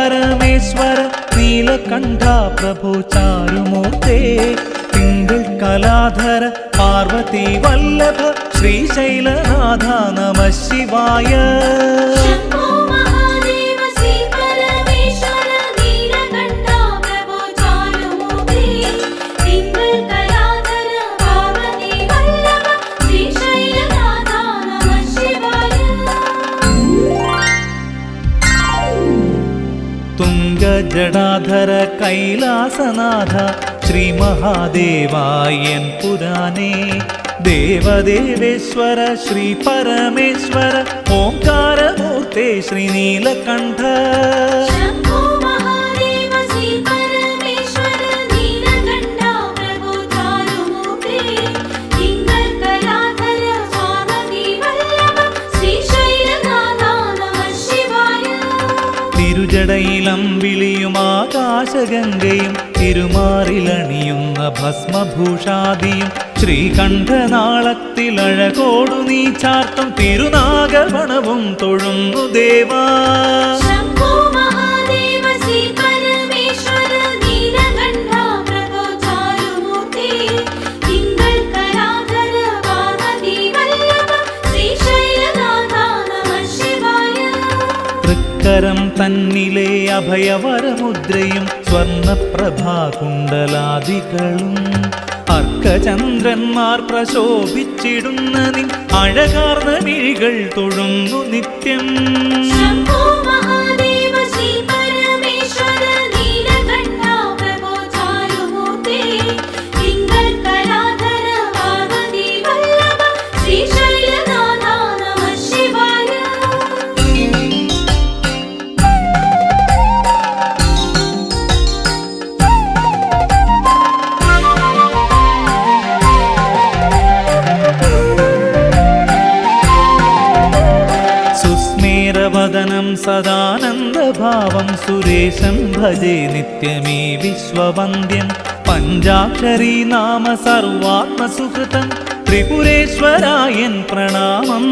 പരമേശ്വര നീലകണ്ഠ പ്രഭു ചാരുമൂർത്തേ തിങ്കൾ കലാധര പാർവതി വല്ലഭ ശ്രീശൈലനാഥ നമഃ ശിവായ. തുംഗജടാധര കൈലാസനാഥ ശ്രീ മഹാദേവായൻ പുരാനേ ദേവദേവേശ്വര ശ്രീ പരമേശ്വര ഓംകാരമൂർത്തേ ശ്രീ നീലകണ്ഠ. തിരുജടയിലമ്പിളിയും ആകാശഗംഗയും തിരുമാറിലണിയുന്ന ഭസ്മഭൂഷാദിയും ശ്രീകണ്ഠനാളത്തിലഴകോടു നീ ചാർത്തും തിരുനാഗവണവും തൊഴുന്നു ദേവാ. കരം തന്നിലെ അഭയവരമുദ്രയും സ്വർണപ്രഭാകുണ്ടലാദികളും അർക്കചന്ദ്രന്മാർ പ്രശോഭിച്ചിടുന്ന നിൻ അഴകാർന്ന മിഴികൾ തൊഴുന്നു നിത്യം. വദനം സദാനന്ദഭാവം സുരേശം ഭജേ നിത്യമീ വിശ്വവന്ദ്യം പഞ്ചാക്ഷരീ നാമ സർവാത്മസുഹൃതം ത്രിപുരേശ്വരായൻ പ്രണാമം.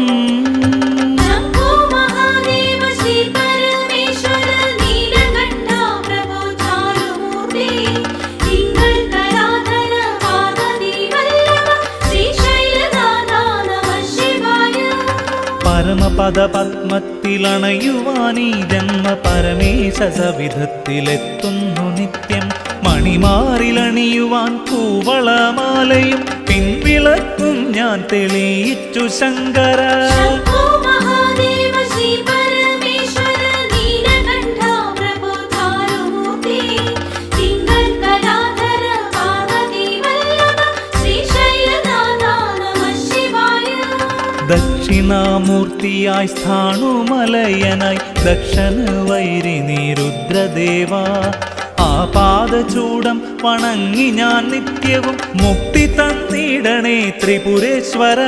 പരമപദപത്മത്തിലണയുവാനീ ജന്മ പരമേശ സവിധത്തിലെത്തുന്നു നിത്യം മണിമാറിലണിയുവാൻ പൂവളമാലയും പിൻവിളക്കും ഞാൻ തെളിയിച്ചു ശങ്കര. ദക്ഷിണാമൂർത്തിയായി സ്ഥാണുമലയനായി ദക്ഷന വൈരി നീ രുദ്രദേവാ ആപാദചൂടം വണങ്ങി ഞാൻ നിത്യവും മുക്തി തന്നിടണേ ത്രിപുരേശ്വര.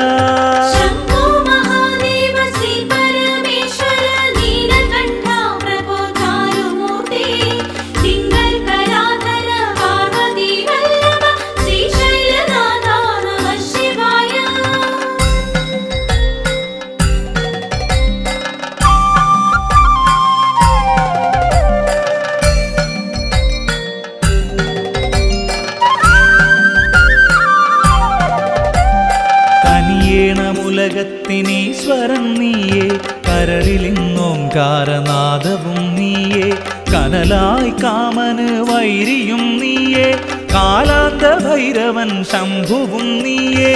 ീശ്വരൻ നീയേ കരളിലിന്നോംകാരനാദവും നീയേ കനലായി കാമന് വൈരിയും നീയേ കാലാന്ത ഭൈരവൻ ശംഭുവും നീയേ.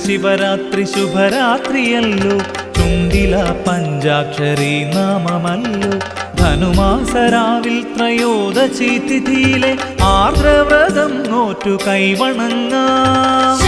ശിവരാത്രി ശുഭരാത്രിയല്ലോ ചുണ്ടില പഞ്ചാക്ഷരി നാമമല്ലോ ധനുമാസരാവിൽ ത്രയോദശി തിഥിയിലെ ആർദ്രവ്രതം നോറ്റു കൈവണങ്ങാം.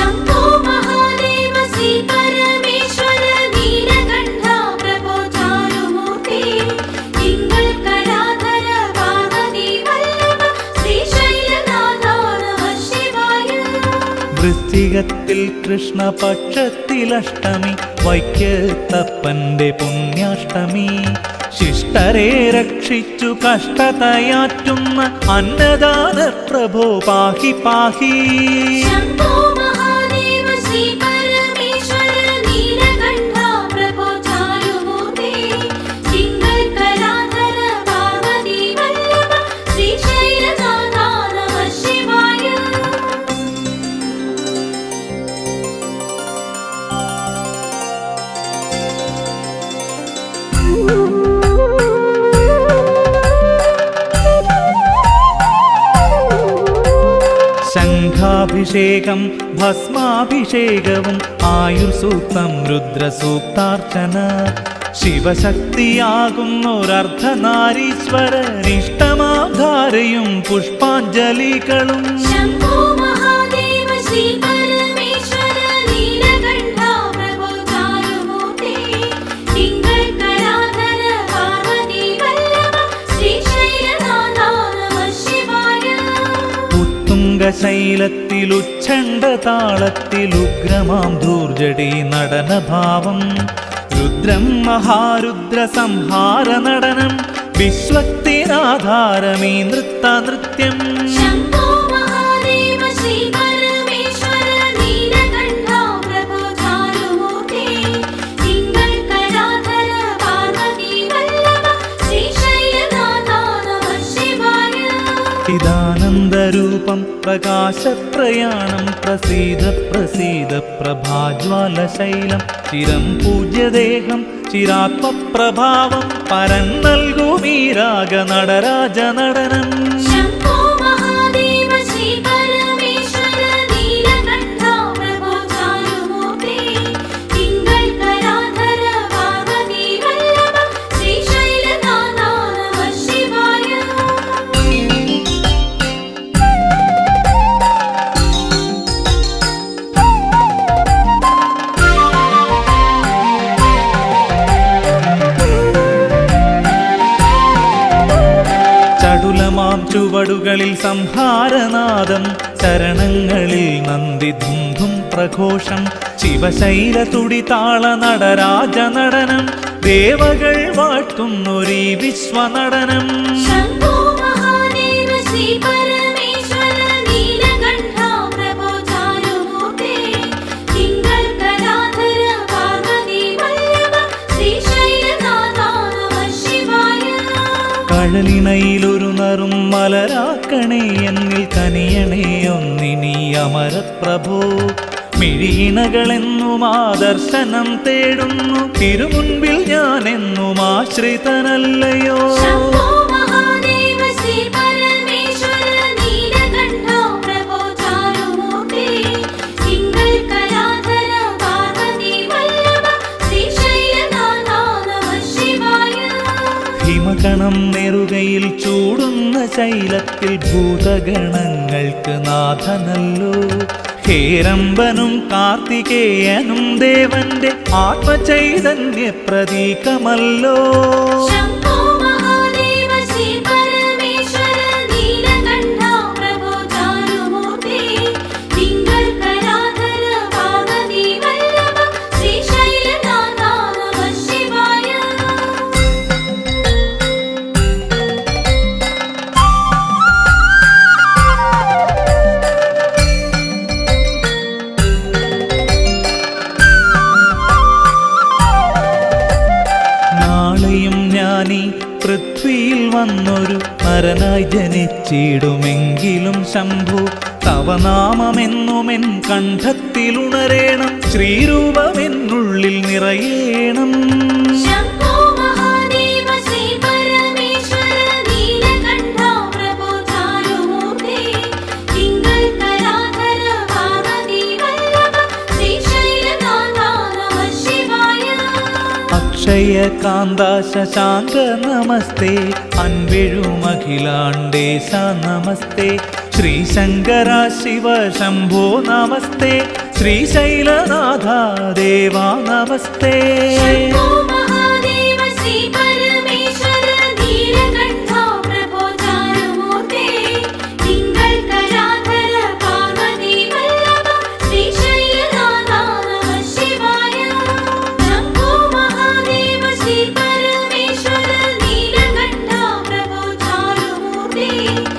വൃശ്ചികത്തിൽ കൃഷ്ണപക്ഷത്തിലഷ്ടമി വൈക്കത്തപ്പന്റെ പുണ്യാഷ്ടമി ശിഷ്ടരെ രക്ഷിച്ചു കഷ്ടതയാറ്റുന്ന അന്നദാന പ്രഭോ പാഹി പാഹി. ശംഭോ മഹാദേവ ശ്രീ പരമേശ്വര നീലകണ്ഠ പ്രഭോ ചാരുമൂർത്തേ തിങ്കൾ കലാധര പാർവതി വല്ലഭ ശ്രീശൈലനാഥ നമഃ ശിവായ. ശംഖാഭിഷേകം ഭസ്മാഭിഷേകവും ആയുർസൂക്തം രുദ്രസൂക്താർച്ചന ശിവശക്തിയാകുന്നൊരർദ്ധനാരീശ്വരനിഷ്ടമാധാരയും പുഷ്പാഞ്ജലികളും. ശംഭോ മഹാദേവ ശ്രീ പരമേശ്വര നീലകണ്ഠ പ്രഭോ ചാരുമൂർത്തേ തിങ്കൾ കലാധര പാർവതി വല്ലഭ ശ്രീശൈലനാഥ നമഃ ശിവായ. ഉത്തുംഗശൈലത്തിലുച്ഛണ്ഡ താളത്തിലുഗ്രമാം ധൂർജടി നടനഭാവം രുദ്രം മഹാരുദ്ര സംഹാര നടനം വിശ്വക്തിനാധാരമീ നൃത്തനൃത്യം. ശംഭോ മഹാദേവ ശ്രീ പരമേശ്വര നീലകണ്ഠ പ്രഭോ ചാരുമൂർത്തേ തിങ്കൾ കലാധര പാർവതി വല്ലഭ ശ്രീശൈലനാഥ നമഃ ശിവായ. ചിദാനന്ദരൂപം പ്രകാശപ്രയാണം പ്രസീദ പ്രസീദ പ്രഭാജ്വാലശൈലം ചിരം പൂജ്യദേഹം ചിരാത്മപ്രഭാവം പരൻ നൽകുമീ രാഗ നടരാജ നടനം. ശംഭോ മഹാദേവ ശ്രീ പരമേശ്വര നീലകണ്ഠ പ്രഭോ ചാരുമൂർത്തേ തിങ്കൾ കലാധര പാർവതി വല്ലഭ ശ്രീശൈലനാഥ നമഃ ശിവായ. ചടുലമാം ചുവടുകളിൽ സംഹാരനാദം ചരണങ്ങളിൽ നന്ദി ധുംധും പ്രഘോഷം ശിവശൈല തുടി താള നടരാജ നടനം ദേവകൾ വാഴ്ത്തുന്നൊരീ വിശ്വനടനം. ശംഭോ മഹാദേവ ശ്രീ പരമേശ്വര നീലകണ്ഠ പ്രഭോ ചാരുമൂർത്തേ തിങ്കൾ കലാധര പാർവതി വല്ലഭ ശ്രീശൈലനാഥ നമഃ ശിവായ. കഴലിണയിലൊരു നറും മലരാക്കണേ എന്നിൽ കനിയണേ ഒന്നിനി അമരപ്രഭോ മിഴിയിണകളെന്നും ആദർശനം തേടുന്നു തിരുമുൻപിൽ ഞാനെന്നും ആശ്രിതനല്ലയോ. ശംഭോ മഹാദേവ ശ്രീ പരമേശ്വര നീലകണ്ഠ പ്രഭോ ചാരുമൂർത്തേ തിങ്കൾ കലാധര പാർവതി വല്ലഭ ശ്രീശൈലനാഥ നമഃ ശിവായ. ഹിമകണം നെറുകയിൽ ചൂടുന്ന ശൈലത്തിൽ ഭൂതഗണങ്ങൾക്ക് നാഥനല്ലോ ഹേരമ്പനും കാർത്തികേയനും ദേവന്റെ ആത്മചൈതന്യ പ്രതീകമല്ലോ. ശംഭോ മഹാദേവ ശ്രീ പരമേശ്വര നീലകണ്ഠ പ്രഭോ ചാരുമൂർത്തേ തിങ്കൾ കലാധര പാർവതി വല്ലഭ ശ്രീശൈലനാഥ നമഃ ശിവായ. നാളെയും ഞാനീ പൃഥ്വിയിൽ വന്നൊരു നരനായി ജനിച്ചിടുമെങ്കിലും ശംഭു തവ നാമമെന്നുമെൻ കണ്ഠത്തിലുണരേണം ശ്രീരൂപമെന്നുള്ളിൽ നിറയേണം. ശംഭോ മഹാദേവ ശ്രീ പരമേശ്വര നീലകണ്ഠ പ്രഭോ ചാരുമൂർത്തേ തിങ്കൾ കലാധര പാർവതി വല്ലഭ ശ്രീശൈലനാഥ നമഃ ശിവായ. അക്ഷയ കാന്ത ശശാങ്ക നമസ്തേ അൻവെഴുമഖിലാണ്ടേശ നമസ്തേ ശ്രീശങ്കര ശിവ ശംഭോ നമസ്തേ ശ്രീശൈലനാഥ ദേവാ നമസ്തേ. ശംഭോ മഹാദേവ ശ്രീ പരമേശ്വര നീലകണ്ഠ പ്രഭോ ചാരുമൂർത്തേ തിങ്കൾ കലാധര പാർവതി വല്ലഭ ശ്രീശൈലനാഥ നമഃ ശിവായ. ശംഭോ മഹാദേവ ശ്രീ പരമേശ്വര चारुमूर्ते